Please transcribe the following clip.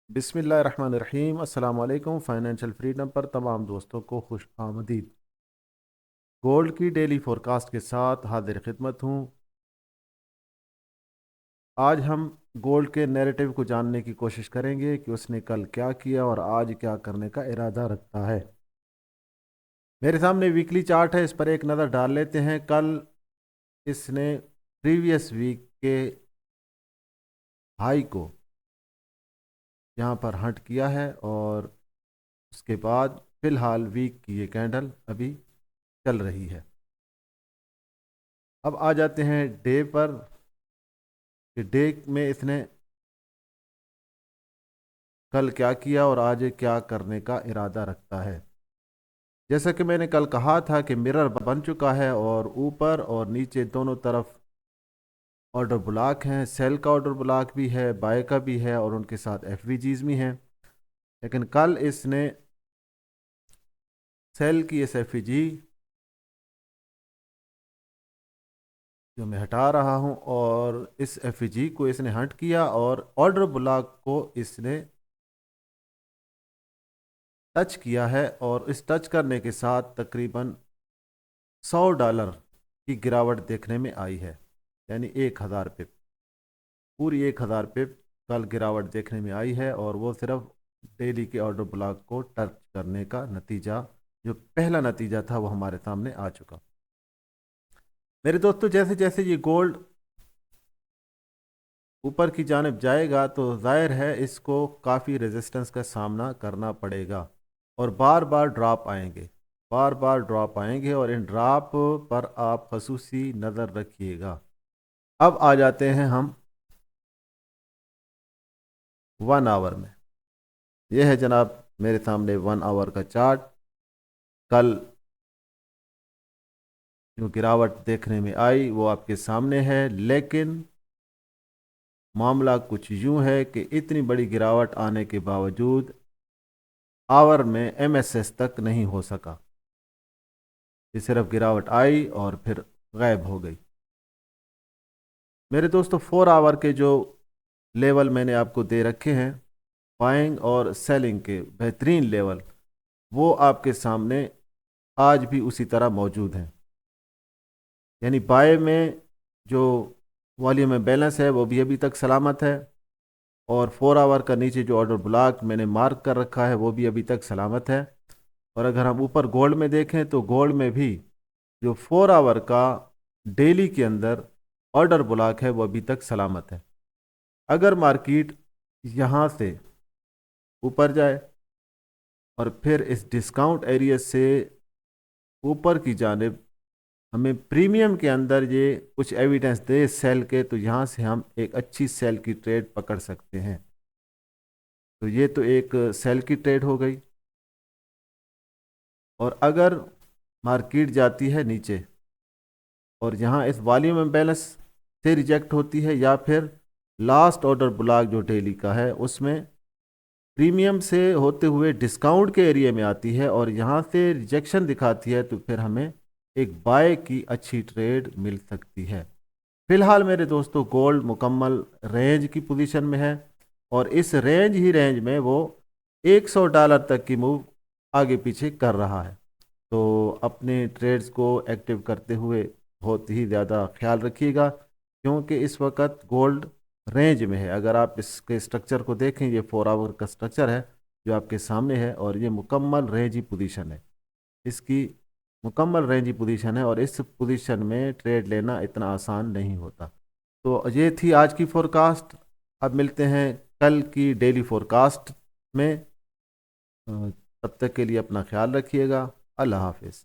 बिस्मिल्लाहिर्रहमानिर्रहीम अस्सलाम वालेकुम। फाइनेंशियल फ्रीडम पर तमाम दोस्तों को खुश आमदीद। गोल्ड की डेली फोरकास्ट के साथ हाजिर खिदमत हूँ। आज हम गोल्ड के नैरेटिव को जानने की कोशिश करेंगे कि उसने कल क्या किया और आज क्या करने का इरादा रखता है। मेरे सामने वीकली चार्ट है, इस पर एक नज़र डाल लेते हैं। कल इसने प्रीवियस वीक के हाई को यहाँ पर हट किया है और उसके बाद फिलहाल वीक की ये कैंडल अभी चल रही है। अब आ जाते हैं डे पर कि डे में इसने कल क्या किया और आज ये क्या करने का इरादा रखता है। जैसा कि मैंने कल कहा था कि मिरर बन चुका है और ऊपर और नीचे दोनों तरफ ऑर्डर ब्लॉक हैं। सेल का ऑर्डर ब्लॉक भी है, बाय का भी है और उनके साथ एफवीजीज भी हैं। लेकिन कल इसने सेल की इस एफवीजी जो मैं हटा रहा हूं और इस एफवीजी को इसने हट किया और ऑर्डर ब्लॉक को इसने टच किया है और इस टच करने के साथ तकरीबन $100 की गिरावट देखने में आई है। यानी 1000 पिप, पूरी 1000 पिप कल गिरावट देखने में आई है और वो सिर्फ डेली के ऑर्डर ब्लॉक को टच करने का नतीजा, जो पहला नतीजा था, वो हमारे सामने आ चुका। मेरे दोस्तों, जैसे जैसे ये गोल्ड ऊपर की जानिब जाएगा तो जाहिर है इसको काफ़ी रेजिस्टेंस का सामना करना पड़ेगा और बार बार ड्रॉप आएंगे, बार बार ड्रॉप आएंगे और इन ड्रॉप पर आप खसूसी नज़र रखिएगा। अब आ जाते हैं हम 1 आवर में। यह है जनाब मेरे सामने 1 आवर का चार्ट। कल जो गिरावट देखने में आई वो आपके सामने है, लेकिन मामला कुछ यूं है कि इतनी बड़ी गिरावट आने के बावजूद आवर में एमएसएस तक नहीं हो सका। ये सिर्फ गिरावट आई और फिर गायब हो गई। मेरे दोस्तों, 4 आवर के जो लेवल मैंने आपको दे रखे हैं बाइंग और सेलिंग के बेहतरीन लेवल, वो आपके सामने आज भी उसी तरह मौजूद हैं। यानी बाय में जो वॉल्यूम में बैलेंस है वो भी अभी तक सलामत है और 4 आवर का नीचे जो ऑर्डर ब्लॉक मैंने मार्क कर रखा है वो भी अभी तक सलामत है। और अगर हम ऊपर गोल्ड में देखें तो गोल्ड में भी जो 4 आवर का डेली के अंदर ऑर्डर ब्लॉक है वो अभी तक सलामत है। अगर मार्केट यहाँ से ऊपर जाए और फिर इस डिस्काउंट एरिया से ऊपर की जानिब हमें प्रीमियम के अंदर ये कुछ एविडेंस दे सेल के, तो यहाँ से हम एक अच्छी सेल की ट्रेड पकड़ सकते हैं। तो ये तो एक सेल की ट्रेड हो गई। और अगर मार्केट जाती है नीचे और यहाँ इस वॉल्यूम इम्बैलेंस से रिजेक्ट होती है या फिर लास्ट ऑर्डर ब्लॉक जो डेली का है उसमें प्रीमियम से होते हुए डिस्काउंट के एरिया में आती है और यहाँ से रिजेक्शन दिखाती है, तो फिर हमें एक बाय की अच्छी ट्रेड मिल सकती है। फिलहाल मेरे दोस्तों गोल्ड मुकम्मल रेंज की पोजीशन में है और इस रेंज में वो $100 तक की मूव आगे पीछे कर रहा है। तो अपने ट्रेड्स को एक्टिव करते हुए बहुत ही ज़्यादा ख्याल रखिएगा, क्योंकि इस वक्त गोल्ड रेंज में है। अगर आप इसके स्ट्रक्चर को देखें, ये 4 आवर का स्ट्रक्चर है जो आपके सामने है और ये मुकम्मल रेंजी पोजीशन है। इसकी मुकम्मल रेंजी पोजीशन है और इस पोजीशन में ट्रेड लेना इतना आसान नहीं होता। तो ये थी आज की फोरकास्ट। अब मिलते हैं कल की डेली फोरकास्ट में। तब तक के लिए अपना ख्याल रखिएगा। अल्लाह हाफिज़।